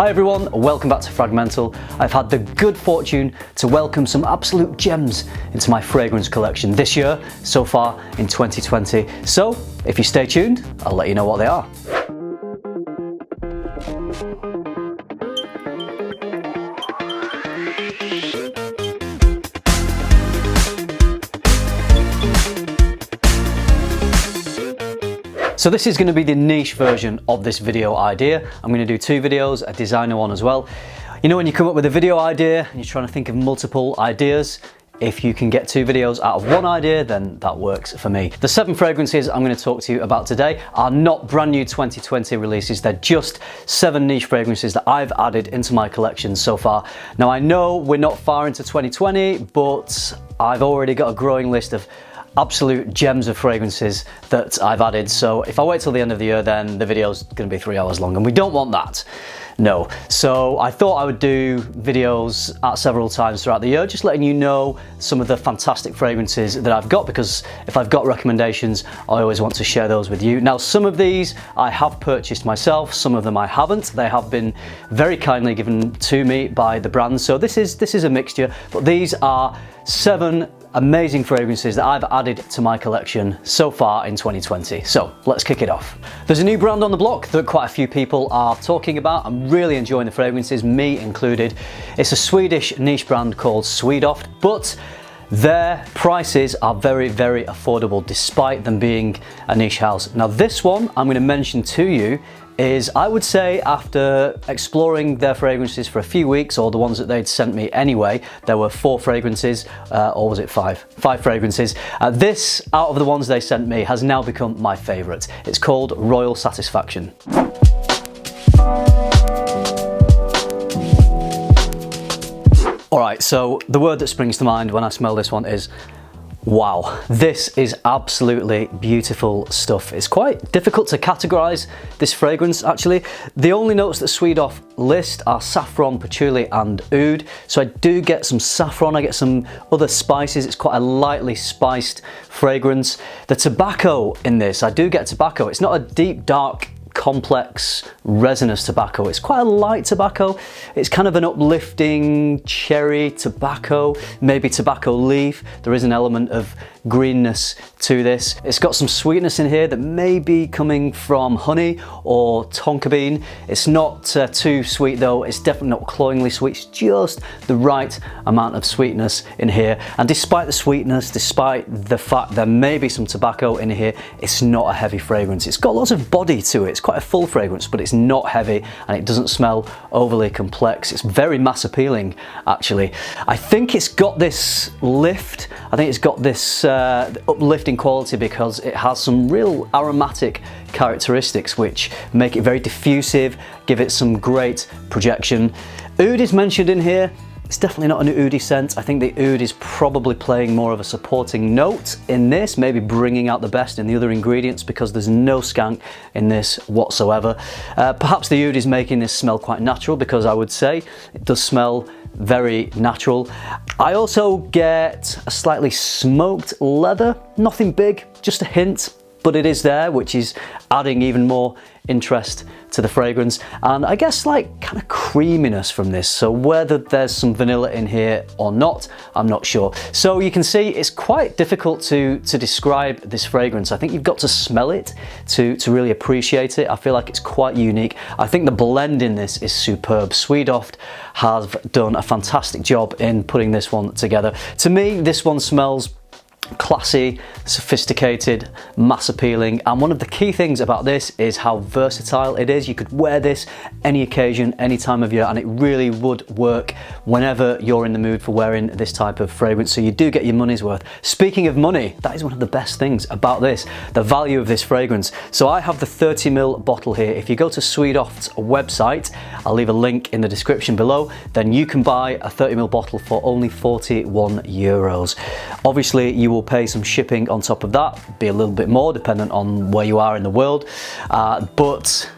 Hi everyone, welcome back to FRAG-MENTAL. I've had the good fortune to welcome some absolute gems into my fragrance collection this year, so far in 2020. So, if you stay tuned, I'll let you know what they are. So this is going to be the niche version of this video idea. I'm going to do two videos, a designer one as well. You know when you come up with a video idea and you're trying to think of multiple ideas, if you can get two videos out of one idea, then that works for me. The 7 fragrances I'm going to talk to you about today are not brand new 2020 releases, they're just 7 niche fragrances that I've added into my collection so far. Now I know we're not far into 2020, but I've already got a growing list of absolute gems of fragrances that I've added, so if I wait till the end of the year, then the video's going to be 3 hours long, and we don't want that. No. So I thought I would do videos at several times throughout the year, just letting you know some of the fantastic fragrances that I've got, because if I've got recommendations, I always want to share those with you. Now, some of these I have purchased myself, some of them I haven't. They have been very kindly given to me by the brand, so this is a mixture, but these are 7 amazing fragrances that I've added to my collection so far in 2020. So let's kick it off. There's a new brand on the block that quite a few people are talking about. I'm really enjoying the fragrances, me included. It's a Swedish niche brand called Swedoft, but their prices are very, very affordable despite them being a niche house. Now this one I'm going to mention to you is, I would say, after exploring their fragrances for a few weeks, or the ones that they'd sent me anyway, there were 4 fragrances, or was it 5? 5 fragrances. This, out of the ones they sent me, has now become my favourite. It's called Royal Satisfaction. Alright, so the word that springs to mind when I smell this one is wow. This is absolutely beautiful stuff. It's quite difficult to categorize this fragrance actually. The only notes that Swedoft list are saffron, patchouli and oud. So I do get some saffron, I get some other spices. It's quite a lightly spiced fragrance. The tobacco in this, I do get tobacco. It's not a deep, dark, complex resinous tobacco. It's quite a light tobacco. It's kind of an uplifting cherry tobacco, maybe tobacco leaf. There is an element of greenness to this. It's got some sweetness in here that may be coming from honey or tonka bean. It's not too sweet though. It's definitely not cloyingly sweet. It's just the right amount of sweetness in here. And despite the sweetness, despite the fact there may be some tobacco in here, it's not a heavy fragrance. It's got lots of body to it. It's quite a full fragrance, but it's not heavy and it doesn't smell overly complex. It's very mass appealing actually. I think it's got this lift. I think it's got this uplifting quality because it has some real aromatic characteristics which make it very diffusive, give it some great projection. Oud is mentioned in here. It's definitely not an oudy scent. I think the oud is probably playing more of a supporting note in this, maybe bringing out the best in the other ingredients, because there's no skunk in this whatsoever. Perhaps the oud is making this smell quite natural, because I would say it does smell very natural. I also get a slightly smoked leather, nothing big, just a hint, but it is there, which is adding even more interest to the fragrance. And I guess like kind of creaminess from this, so whether there's some vanilla in here or not, I'm not sure. So you can see it's quite difficult to describe this fragrance. I think you've got to smell it to really appreciate it. I feel like it's quite unique. I think the blend in this is superb. Swedoft have done a fantastic job in putting this one together. To me, this one smells classy, sophisticated, mass appealing, and one of the key things about this is how versatile it is. You could wear this any occasion, any time of year, and it really would work whenever you're in the mood for wearing this type of fragrance, so you do get your money's worth. Speaking of money, that is one of the best things about this, the value of this fragrance. So I have the 30ml bottle here. If you go to Swedoft's website, I'll leave a link in the description below, then you can buy a 30ml bottle for only 41 euros. Obviously you will pay some shipping on top of that, be a little bit more dependent on where you are in the world, but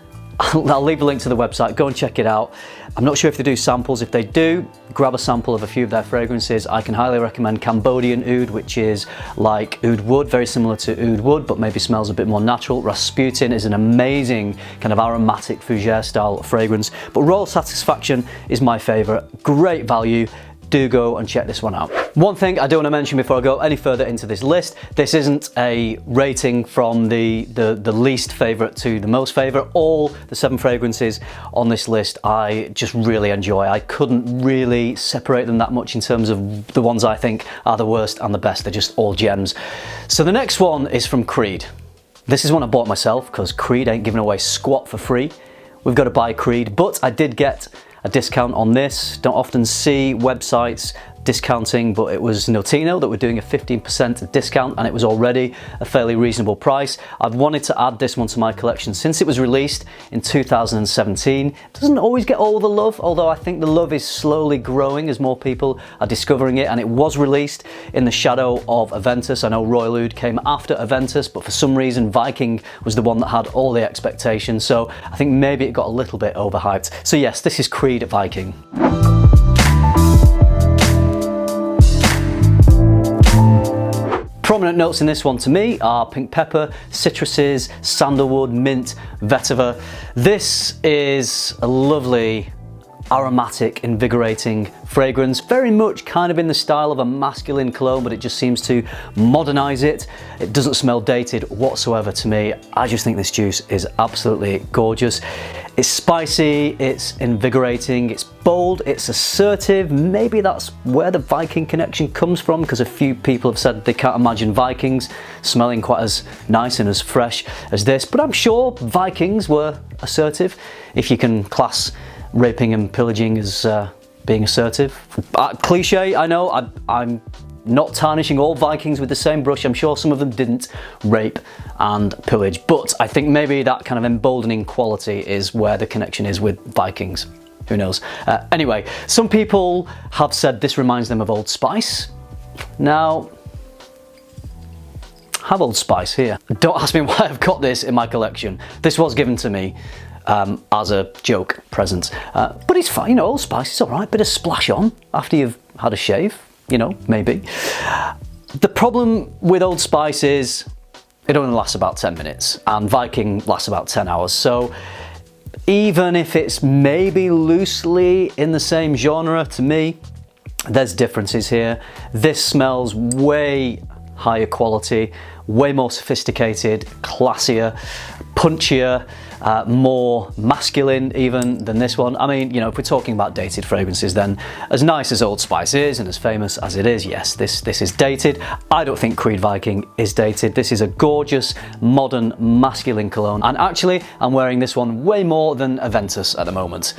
I'll leave a link to the website, go and check it out. I'm not sure if they do samples. If they do, grab a sample of a few of their fragrances. I can highly recommend Cambodian oud, which is like oud wood, very similar to oud wood, but maybe smells a bit more natural. Rasputin is an amazing kind of aromatic fougere style fragrance, but Royal Satisfaction is my favorite. Great value. Do go and check this one out. One thing I do want to mention before I go any further into this list, this isn't a rating from the least favorite to the most favorite. All the 7 fragrances on this list I just really enjoy. I couldn't really separate them that much in terms of the ones I think are the worst and the best. They're just all gems. So the next one is from Creed. This is one I bought myself because Creed ain't giving away squat for free. We've got to buy Creed, but I did get a discount on this. Don't often see websites discounting, but it was Notino that were doing a 15% discount, and it was already a fairly reasonable price. I've wanted to add this one to my collection since it was released in 2017. It doesn't always get all the love, although I think the love is slowly growing as more people are discovering it, and it was released in the shadow of Aventus. I know Royal Oud came after Aventus, but for some reason Viking was the one that had all the expectations, so I think maybe it got a little bit overhyped. So yes, this is Creed Viking. Prominent notes in this one to me are pink pepper, citruses, sandalwood, mint, vetiver. This is a lovely, aromatic, invigorating fragrance, very much kind of in the style of a masculine cologne, but it just seems to modernize it. It doesn't smell dated whatsoever to me. I just think this juice is absolutely gorgeous. It's spicy, it's invigorating, it's bold, it's assertive. Maybe that's where the Viking connection comes from, because a few people have said they can't imagine Vikings smelling quite as nice and as fresh as this, but I'm sure Vikings were assertive, if you can class raping and pillaging as being assertive. Cliche, I know, I'm not tarnishing all Vikings with the same brush. I'm sure some of them didn't rape and pillage, but I think maybe that kind of emboldening quality is where the connection is with Vikings. Who knows? Anyway, some people have said this reminds them of Old Spice. Now, I have Old Spice here. Don't ask me why I've got this in my collection. This was given to me as a joke present, but it's fine, you know, Old Spice is alright. Bit of splash on after you've had a shave, you know, maybe. The problem with Old Spice is it only lasts about 10 minutes and Viking lasts about 10 hours. So even if it's maybe loosely in the same genre, to me, there's differences here. This smells way higher quality, way more sophisticated, classier, punchier, more masculine even than this one. I mean, you know, if we're talking about dated fragrances, then as nice as Old Spice is and as famous as it is, yes, this is dated. I don't think Creed Viking is dated. This is a gorgeous, modern, masculine cologne. And actually, I'm wearing this one way more than Aventus at the moment.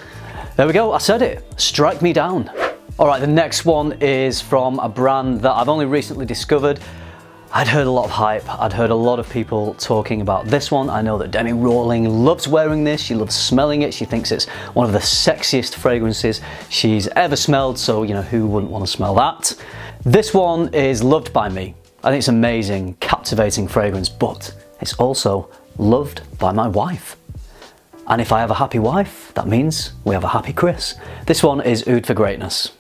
There we go, I said it. Strike me down. All right, the next one is from a brand that I've only recently discovered. I'd heard a lot of hype, I'd heard a lot of people talking about this one. I know that Demi Rawling loves wearing this, she loves smelling it, she thinks it's one of the sexiest fragrances she's ever smelled, so you know, who wouldn't want to smell that? This one is loved by me. I think it's amazing, captivating fragrance, but it's also loved by my wife. And if I have a happy wife, that means we have a happy Chris. This one is Oud for Greatness.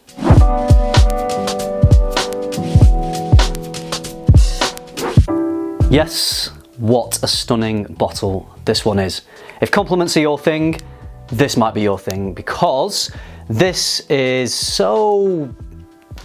Yes, what a stunning bottle this one is. If compliments are your thing, this might be your thing, because this is so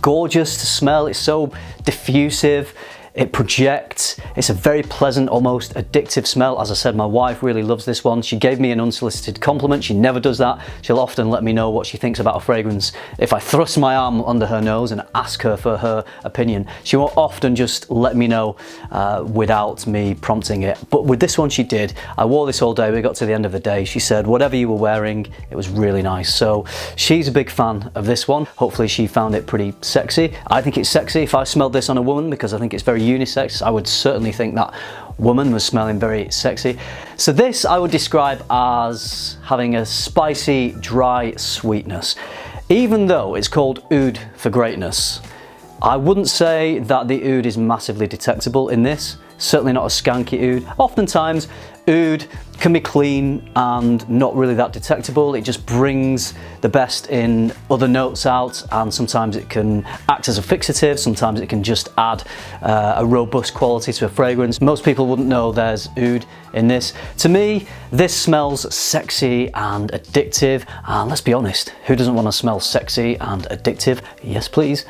gorgeous to smell, it's so diffusive, it projects, it's a very pleasant, almost addictive smell. As I said, my wife really loves this one. She gave me an unsolicited compliment. She never does that. She'll often let me know what she thinks about a fragrance if I thrust my arm under her nose and ask her for her opinion. She won't often just let me know without me prompting it. But with this one she did. I wore this all day. We got to the end of the day. She said, whatever you were wearing, it was really nice. So she's a big fan of this one. Hopefully she found it pretty sexy. I think it's sexy if I smelled this on a woman, because I think it's very unisex. I would certainly think that woman was smelling very sexy. So this I would describe as having a spicy, dry sweetness. Even though it's called Oud for Greatness, I wouldn't say that the oud is massively detectable in this. Certainly not a skanky oud. Oftentimes, oud can be clean and not really that detectable. It just brings the best in other notes out, and sometimes it can act as a fixative, sometimes it can just add a robust quality to a fragrance. Most people wouldn't know there's oud in this. To me, this smells sexy and addictive, and let's be honest, who doesn't want to smell sexy and addictive? Yes please.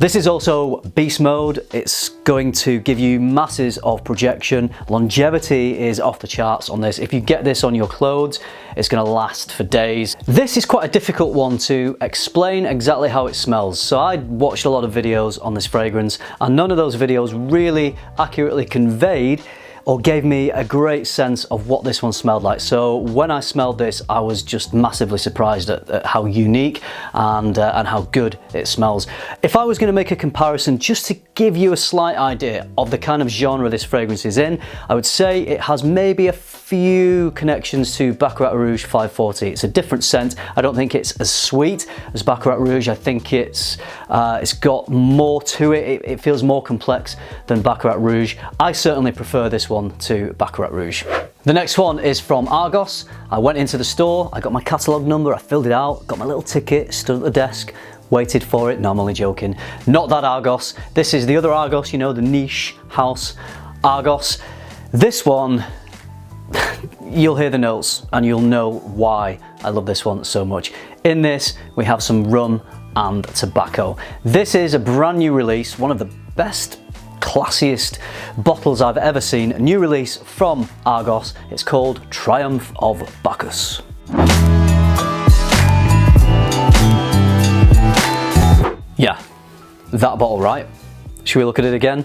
This is also beast mode. It's going to give you masses of projection. Longevity is off the charts on this. If you get this on your clothes, it's going to last for days. This is quite a difficult one to explain exactly how it smells. So I watched a lot of videos on this fragrance, and none of those videos really accurately conveyed or gave me a great sense of what this one smelled like. So when I smelled this, I was just massively surprised at how unique and how good it smells. If I was going to make a comparison just to give you a slight idea of the kind of genre this fragrance is in, I would say it has maybe a few connections to Baccarat Rouge 540. It's a different scent. I don't think it's as sweet as Baccarat Rouge. I think it's got more to it. It feels more complex than Baccarat Rouge. I certainly prefer this one to Baccarat Rouge. The next one is from Argos. I went into the store, I got my catalogue number, I filled it out, got my little ticket, stood at the desk, waited for it. No, I'm only joking. Not that Argos. This is the other Argos, you know, the niche house Argos. This one, you'll hear the notes and you'll know why I love this one so much. In this, we have some rum and tobacco. This is a brand new release, one of the best, classiest bottles I've ever seen. A new release from Argos. It's called Triumph of Bacchus. Yeah, that bottle, right? Should we look at it again?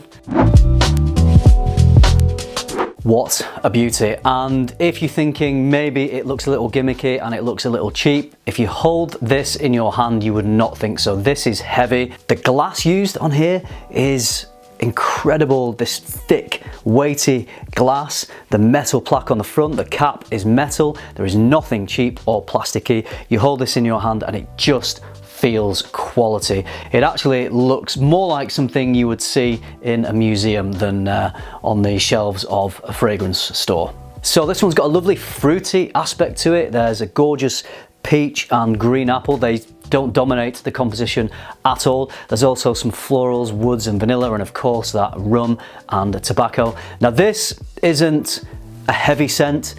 What a beauty. And if you're thinking maybe it looks a little gimmicky and it looks a little cheap, if you hold this in your hand, you would not think so. This is heavy. The glass used on here is incredible. This thick, weighty glass, the metal plaque on the front, the cap is metal. There is nothing cheap or plasticky. You hold this in your hand and it just feels quality. It actually looks more like something you would see in a museum than on the shelves of a fragrance store. So this one's got a lovely fruity aspect to it. There's a gorgeous peach and green apple. They don't dominate the composition at all. There's also some florals, woods and vanilla, and of course that rum and tobacco. Now this isn't a heavy scent.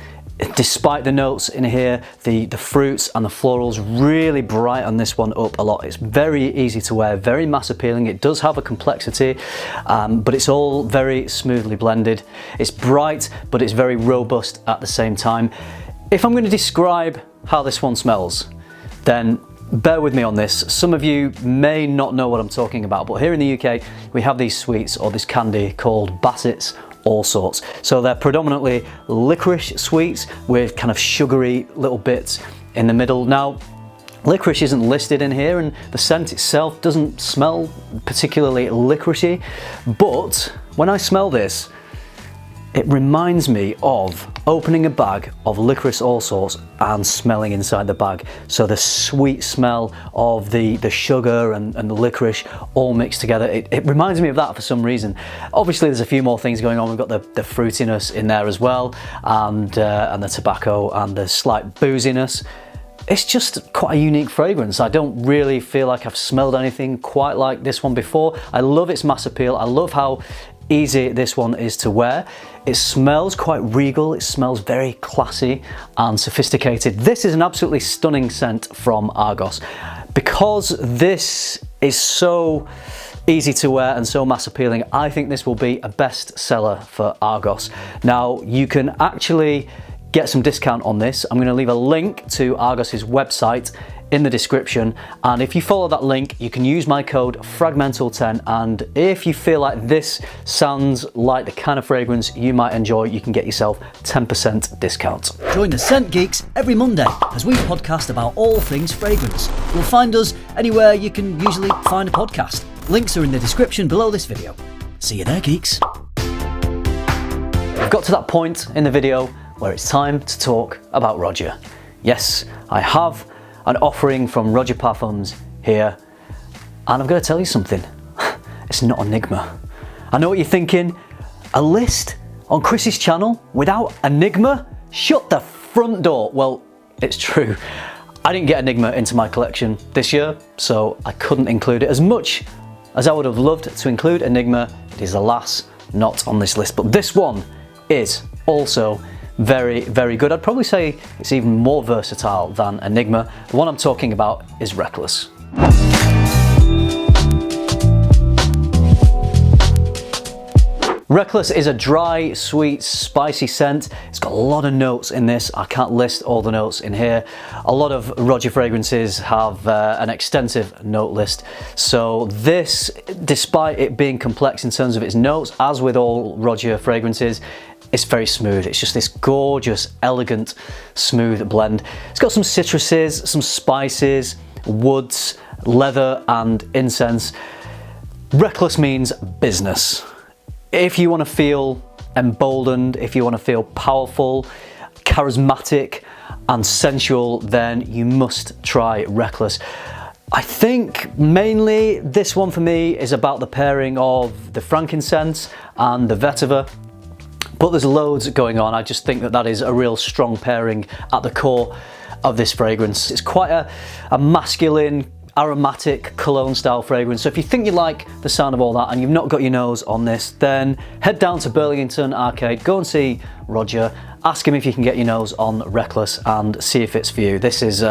Despite the notes in here, the fruits and the florals really brighten this one up a lot. It's very easy to wear, very mass appealing. It does have a complexity, but it's all very smoothly blended. It's bright, but it's very robust at the same time. If I'm going to describe how this one smells, then bear with me on this. Some of you may not know what I'm talking about, but here in the UK, we have these sweets or this candy called Bassets all sorts. So they're predominantly licorice sweets with kind of sugary little bits in the middle. Now, licorice isn't listed in here and the scent itself doesn't smell particularly licoricey, but when I smell this, it reminds me of opening a bag of licorice all sorts and smelling inside the bag. So the sweet smell of the sugar and the licorice all mixed together. It reminds me of that for some reason. Obviously there's a few more things going on. We've got the fruitiness in there as well, and the tobacco and the slight booziness. It's just quite a unique fragrance. I don't really feel like I've smelled anything quite like this one before. I love its mass appeal. I love how easy this one is to wear. It smells quite regal. It smells very classy and sophisticated. This is an absolutely stunning scent from Argos. Because this is so easy to wear and so mass appealing, I think this will be a best seller for Argos. Now, you can actually get some discount on this. I'm going to leave a link to Argos's website in the description, and if you follow that link you can use my code FRAG-MENTAL10, and if you feel like this sounds like the kind of fragrance you might enjoy, you can get yourself 10% discount. Join the Scent Geeks every Monday as we podcast about all things fragrance. You'll find us anywhere you can usually find a podcast. Links are in the description below this video. See you there, geeks. We've got to that point in the video where it's time to talk about Roja. Yes, I have an offering from Roja Parfums here, and I'm going to tell you something. It's not Enigma. I know what you're thinking. A list on Chris's channel without Enigma? Shut the front door. Well, it's true. I didn't get Enigma into my collection this year, so I couldn't include it. As much as I would have loved to include Enigma, it is alas not on this list. But this one is also very, very good. I'd probably say it's even more versatile than Enigma. The one I'm talking about is Reckless. Reckless is a dry, sweet, spicy scent. It's got a lot of notes in this. I can't list all the notes in here. A lot of Roja fragrances have an extensive note list. So this, despite it being complex in terms of its notes, as with all Roja fragrances, it's very smooth. It's just this gorgeous, elegant, smooth blend. It's got some citruses, some spices, woods, leather, and incense. Reckless means business. If you want to feel emboldened, if you want to feel powerful, charismatic, and sensual, then you must try Reckless. I think mainly this one for me is about the pairing of the frankincense and the vetiver, but there's loads going on. I just think that that is a real strong pairing at the core of this fragrance. It's quite a masculine, aromatic cologne style fragrance. So if you think you like the sound of all that and you've not got your nose on this, then head down to Burlington Arcade, go and see Roja, ask him if you can get your nose on Reckless and see if it's for you. This is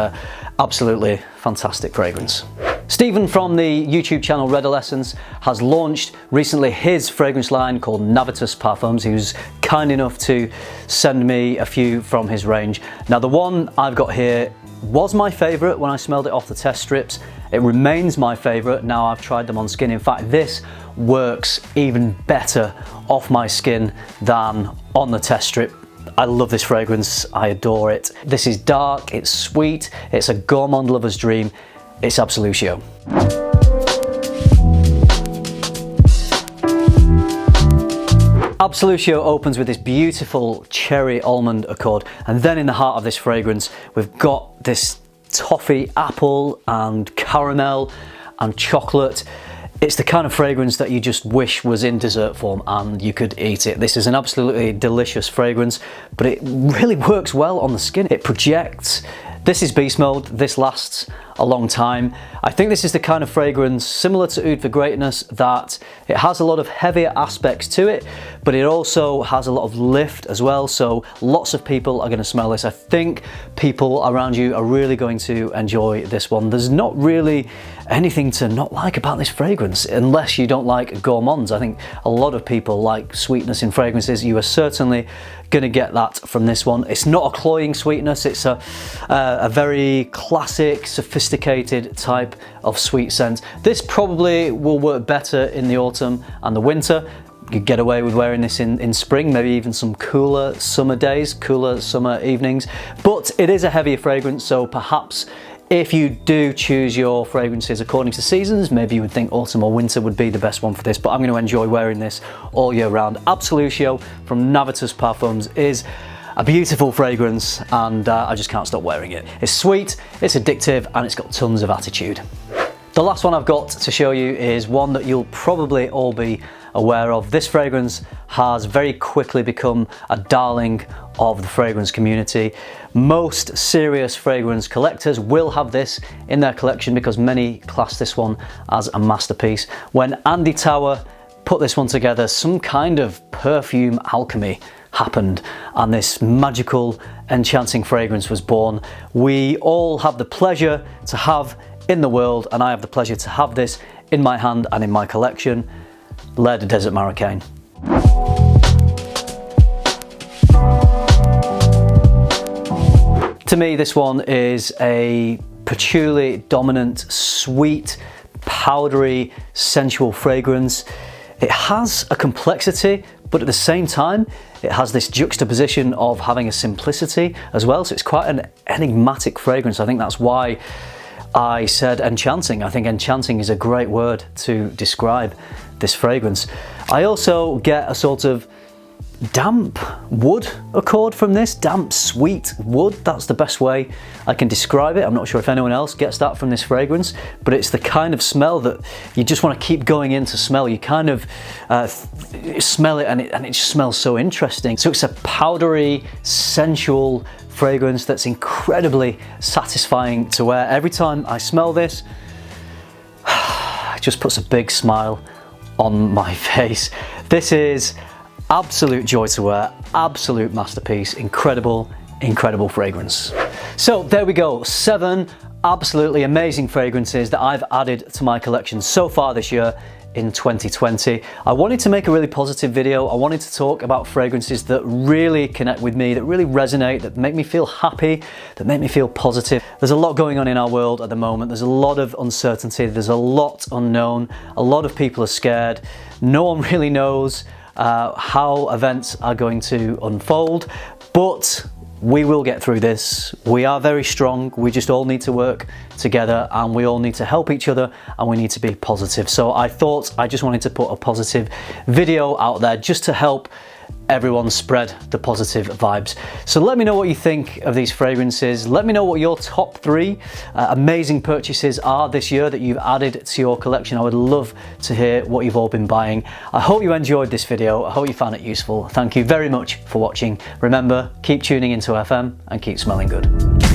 absolutely fantastic fragrance. Stephen from the YouTube channel Red Lessons has launched recently his fragrance line called Navitus Performs. He was kind enough to send me a few from his range. Now the one I've got here was my favourite when I smelled it off the test strips. It remains my favourite now I've tried them on skin. In fact, this works even better off my skin than on the test strip. I love this fragrance, I adore it. This is dark, it's sweet, it's a gourmand lover's dream. It's Absolutio. Absolutio opens with this beautiful cherry almond accord, and then in the heart of this fragrance we've got this toffee apple and caramel and chocolate. It's the kind of fragrance that you just wish was in dessert form and you could eat it. This is an absolutely delicious fragrance, but it really works well on the skin. It projects. This is beast mode, this lasts a long time. I think this is the kind of fragrance similar to Oud for Greatness that it has a lot of heavier aspects to it, but it also has a lot of lift as well. So lots of people are going to smell this. I think people around you are really going to enjoy this one. There's not really anything to not like about this fragrance unless you don't like gourmands. I think a lot of people like sweetness in fragrances. You are certainly going to get that from this one. It's not a cloying sweetness. It's a very classic, sophisticated type of sweet scent. This probably will work better in the autumn and the winter. You could get away with wearing this in spring, maybe even some cooler summer days, cooler summer evenings. But it is a heavier fragrance, so perhaps if you do choose your fragrances according to seasons, maybe you would think autumn or winter would be the best one for this, but I'm going to enjoy wearing this all year round. Absolutio from Navitus Performs is a beautiful fragrance and I just can't stop wearing it. It's sweet, it's addictive, and it's got tons of attitude. The last one I've got to show you is one that you'll probably all be aware of. This fragrance has very quickly become a darling of the fragrance community. Most serious fragrance collectors will have this in their collection because many class this one as a masterpiece. When Andy Tower put this one together, some kind of perfume alchemy happened and this magical, enchanting fragrance was born. We all have the pleasure to have in the world, and I have the pleasure to have this in my hand and in my collection, L'air de Desert Marocain. To me, this one is a patchouli dominant, sweet, powdery, sensual fragrance. It has a complexity, but at the same time, it has this juxtaposition of having a simplicity as well. So it's quite an enigmatic fragrance. I think that's why I said enchanting. I think enchanting is a great word to describe this fragrance. I also get a sort of damp wood accord from this, damp sweet wood. That's the best way I can describe it. I'm not sure if anyone else gets that from this fragrance, but it's the kind of smell that you just want to keep going in to smell. You kind of smell it and it just smells so interesting. So it's a powdery, sensual fragrance that's incredibly satisfying to wear. Every time I smell this, it just puts a big smile on my face. This is absolute joy to wear, absolute masterpiece, incredible, incredible fragrance. So there we go, 7 absolutely amazing fragrances that I've added to my collection so far this year in 2020. I wanted to make a really positive video. I wanted to talk about fragrances that really connect with me, that really resonate, that make me feel happy, that make me feel positive. There's a lot going on in our world at the moment. There's a lot of uncertainty. There's a lot unknown. A lot of people are scared. No one really knows how events are going to unfold, but we will get through this. We are very strong. We just all need to work together and we all need to help each other and we need to be positive. So I thought I just wanted to put a positive video out there just to help everyone spread the positive vibes. So let me know what you think of these fragrances. Let me know what your top 3 amazing purchases are this year that you've added to your collection. I would love to hear what you've all been buying. I hope you enjoyed this video. I hope you found it useful. Thank you very much for watching. Remember, keep tuning into FM and keep smelling good.